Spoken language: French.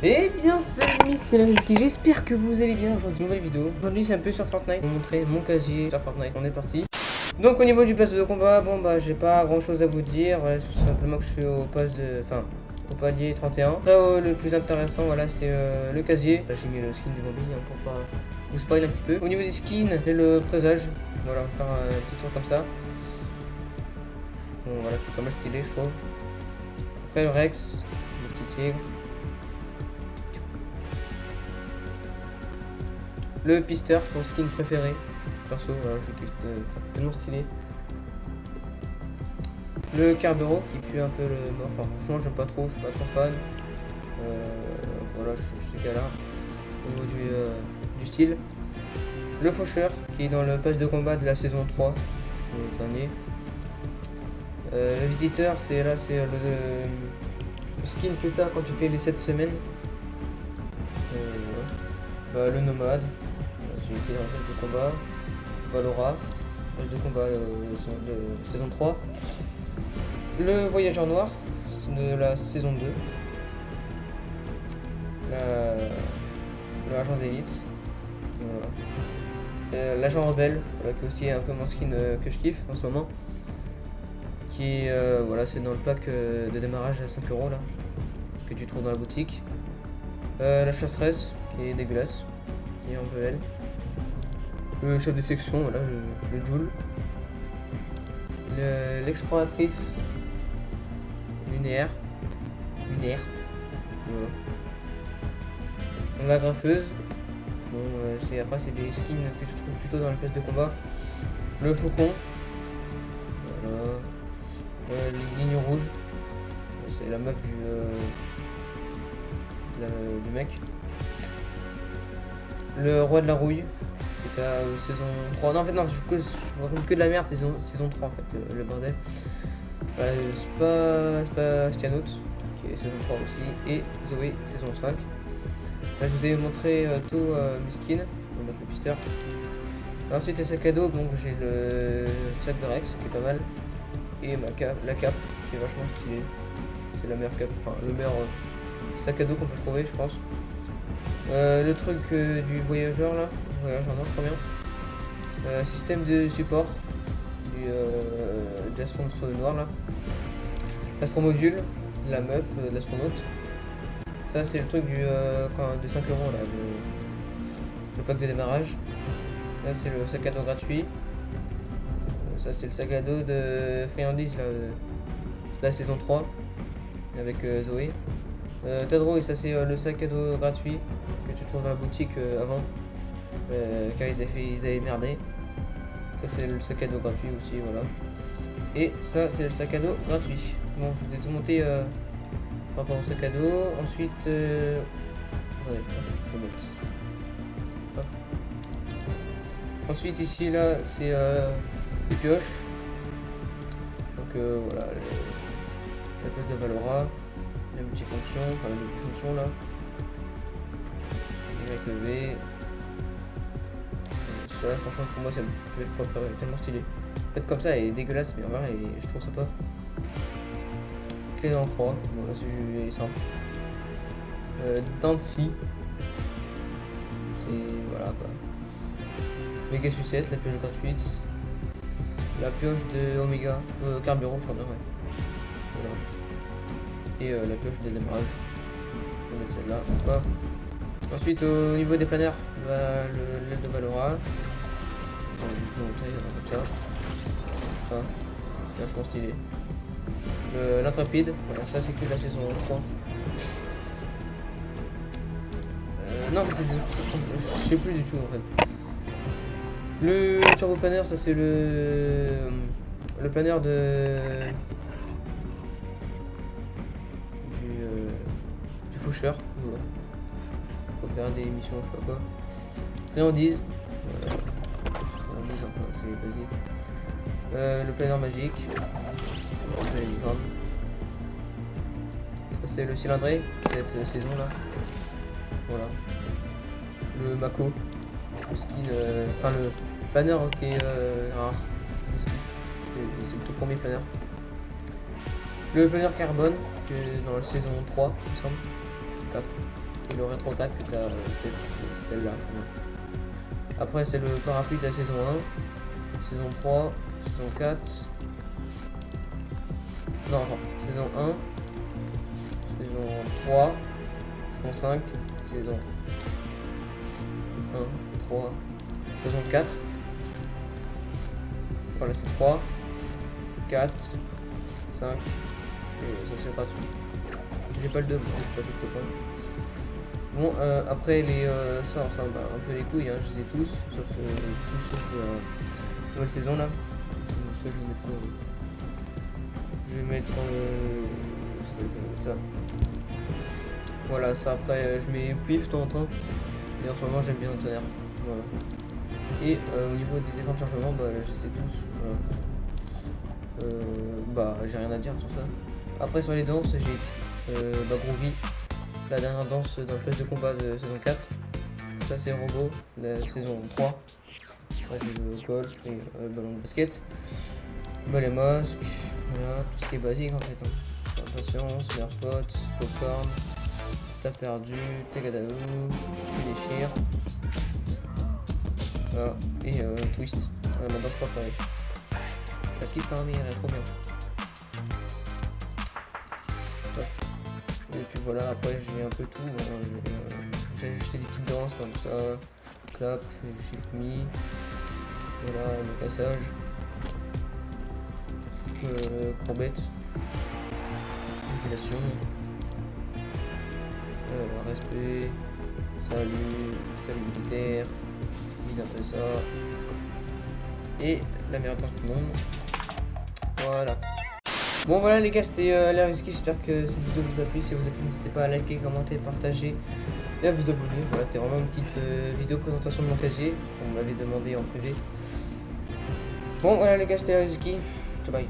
Eh bien salut les amis, c'est la Rizky, j'espère que vous allez bien. Aujourd'hui nouvelle vidéo. Aujourd'hui c'est un peu sur Fortnite. Je vais vous montrer mon casier sur Fortnite, on est parti. Donc au niveau du pass de combat, bon bah j'ai pas grand chose à vous dire. Voilà, c'est simplement que je suis au poste de... Enfin, au palier 31. Après le plus intéressant voilà c'est le casier. Là j'ai mis le skin de Bambi hein, pour pas vous spoil un petit peu. Au niveau des skins, j'ai le présage. Voilà, on va faire un petit tour comme ça. Bon voilà, c'est pas mal stylé je trouve. Après le Rex, le petit tigre. Le Pister, mon skin préféré. Perso, voilà, je kiffe tellement stylé. Le Carbero qui pue un peu le mort. Enfin, franchement, j'aime pas trop, je suis pas trop fan. Voilà, je suis ce gars-là. Au niveau du style. Le Faucheur qui est dans le pass de combat de la saison 3. Le dernier. Le Visiteur, c'est là, c'est le skin que t'as quand tu fais les 7 semaines. Le Nomade. Celui qui est dans le pass de combat, Valora, pass de combat de saison 3, le Voyageur Noir de la saison 2, l'agent d'élite, voilà. L'agent rebelle, qui aussi est un peu mon skin que je kiffe en ce moment, qui voilà, c'est dans le pack de démarrage à 5 € là, que tu trouves dans la boutique. La chasseresse qui est dégueulasse, qui est un peu elle. Le chef de section, voilà, le Joule. L'exploratrice lunaire. Voilà. La graffeuse. Bon, après c'est des skins que je trouve plutôt dans le pass de combat. Le faucon. Voilà. Les lignes rouges. C'est la meuf du mec. Le roi de la rouille. Saison 3, non en fait non, je vois que de la merde saison 3 en fait, le bordel. C'est pas Stianout qui est saison 3 aussi, et Zoé saison 5. Là je vous ai montré tous mes skins, on va mettre le pister. Ensuite les sacs à dos, donc j'ai le sac de Rex qui est pas mal, et la cape qui est vachement stylée. C'est la meilleure cape, enfin le meilleur sac à dos qu'on peut trouver je pense. Le truc du voyageur là, voyageur non, trop bien. Système de support de l'astronaute noir là. L'astromodule, la meuf, l'astronaute. Ça c'est le truc de 5 € là, le pack de démarrage. Là c'est le sac à dos gratuit. Ça c'est le sac à dos de friandise là, la saison 3 avec Zoé. Tadro, et ça c'est le sac à dos gratuit que tu trouves dans la boutique avant, car ils avaient merdé. Ça c'est le sac à dos gratuit aussi, voilà. Et ça c'est le sac à dos gratuit. Bon, je vous ai tout monté par rapport au sac à dos. Ensuite, ouais, je note. Hop. Ensuite ici là c'est les pioches. Donc voilà, la pioche de Valora. La multifonction, enfin la multifonction là. Y levé. Celui-là franchement pour moi ça peut être préféré, tellement stylé. Peut-être comme ça elle est dégueulasse mais en vrai je trouve ça pas. Clé en croix, bon là c'est simple. Dents de scie. C'est voilà quoi. Méga sucette, la pioche gratuite. La pioche de Omega, Carbero je crois bien ouais. Voilà. Et la pioche de démarrage. Je vais mettre celle-là. Hop. Ensuite au niveau des planeurs, l'aile de Valora. Je vais vous montrer comme ça. Ça. C'est vachement stylé. L'intrépide, voilà, ça c'est que la saison 3. Non, je sais plus du tout en fait. Le turbo planeur, ça c'est le planeur du faucheur. Voilà. Faut faire des missions, je sais pas quoi. Friandise. Voilà. Friandise, enfin, c'est basique. Le planeur magique. Ça c'est le cylindré, cette saison là. Voilà. Le Mako. Le skin, enfin le planeur qui est rare. C'est le tout premier planeur. Le planeur carbone, qui est dans la saison 3, il me semble. 4. le rétro 4 que tu as celle-là. Après c'est le parapluie de la saison 1, saison 3, saison 4. Non attends, saison 1, saison 3, saison 5, saison 1, 3, saison 4. Voilà c'est 3, 4, 5 et ça c'est gratuit. J'ai pas le 2, pas tout le temps. Bon, après les ça ressemble un peu les couilles, hein, je les ai tous, sauf nouvelle saison là. Ça je vais mettre ça. Voilà, ça après je mets pif de temps en temps. Et en ce moment j'aime bien le tonnerre. Voilà. Et au niveau des écrans de chargement, bah je les ai tous. Voilà. Bah j'ai rien à dire sur ça. Après sur les danses j'ai Groovy, la dernière danse dans le phase de combat de saison 4. Ça c'est Robot, la saison 3. Après j'ai le golf et le ballon de basket. Bah, les masques, voilà, tout ce qui est basique en fait. Hein. Patience, Merpot, Popcorn, T'as perdu, Tegadaou, Tu déchires. Voilà, et Twist, ma danse préférée. La petite hein, mais elle est trop bien. Et puis voilà, après j'ai un peu tout. Hein. J'ai ajouté des petites danses comme ça, clap, shift me, voilà, le cassage, courbette, manipulation, respect, salut militaire, mise un peu ça, et la meilleure danse du monde. Voilà. Bon voilà les gars, c'était l'air risqué, j'espère que cette vidéo vous a plu. Si vous a plu, n'hésitez pas à liker, commenter, partager et à vous abonner. Voilà, c'était vraiment une petite vidéo présentation de mon casier, on m'avait demandé en privé. Bon voilà les gars, c'était l'air risqué, ciao bye.